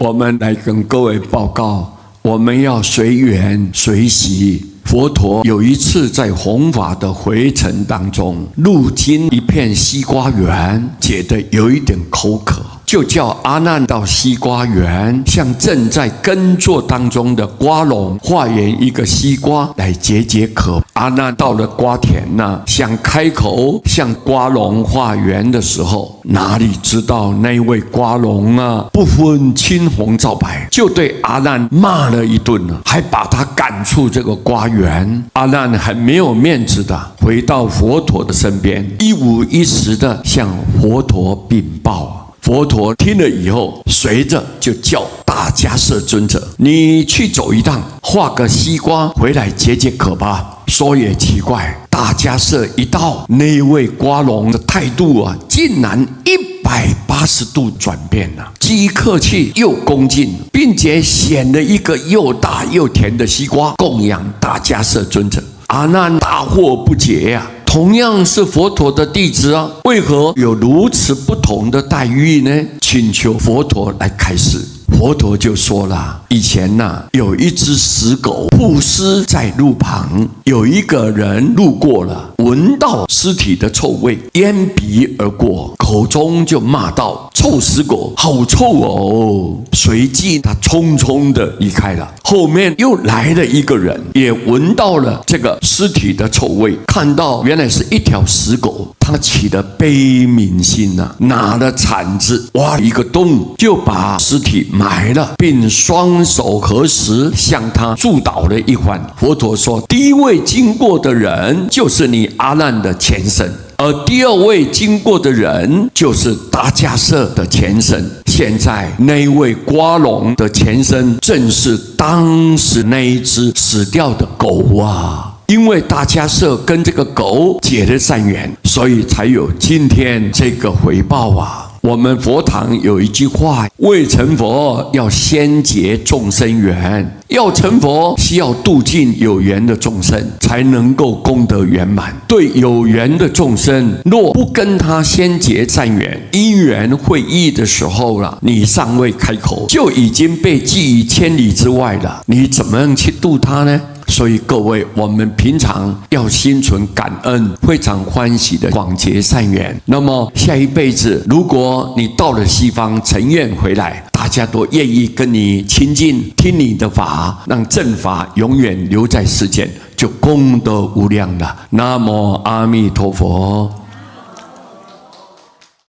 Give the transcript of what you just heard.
我们来跟各位报告，我们要随缘随喜。佛陀有一次在弘法的回程当中，路经一片西瓜园，觉得有一点口渴，就叫阿难到西瓜园，向正在耕作当中的瓜农化缘一个西瓜来解解渴。阿难到了瓜田想开口向瓜农化缘的时候，哪里知道那位瓜农不分青红皂白，就对阿难骂了一顿还把他赶出这个瓜园。阿难很没有面子的回到佛陀的身边，一五一十的向佛陀禀报。佛陀听了以后，随着就叫大迦叶尊者，你去走一趟，化个西瓜回来解解渴吧。说也奇怪，大迦叶一到，那位瓜农的态度竟然180度转变了，既客气又恭敬，并且选了一个又大又甜的西瓜供养大迦叶尊者。阿难大惑不解同样是佛陀的弟子为何有如此不同的待遇呢？请求佛陀来开示。佛陀就说了，以前有一只死狗曝尸在路旁，有一个人路过了，闻到尸体的臭味，咽鼻而过，口中就骂道：臭死狗，好臭哦！随即他匆匆的离开了。后面又来了一个人，也闻到了这个尸体的臭味，看到原来是一条死狗，他起了悲悯心拿了铲子挖了一个洞，就把尸体埋了，并双手合十向他祝祷了一番。佛陀说，第一位经过的人就是你阿难的前身，而第二位经过的人就是大迦叶的前身。现在那位瓜农的前身正是当时那一只死掉的狗因为大迦叶跟这个狗结了善缘，所以才有今天这个回报我们佛堂有一句话，未成佛要先结众生缘，要成佛需要度尽有缘的众生，才能够功德圆满。对有缘的众生，若不跟他先结善缘，因缘会意的时候你尚未开口，就已经被寄于千里之外了，你怎么样去度他呢？所以各位，我们平常要心存感恩，非常欢喜的广结善缘。那么下一辈子，如果你到了西方成愿回来，大家都愿意跟你亲近，听你的法，让正法永远留在世间，就功德无量了。南无阿弥陀佛。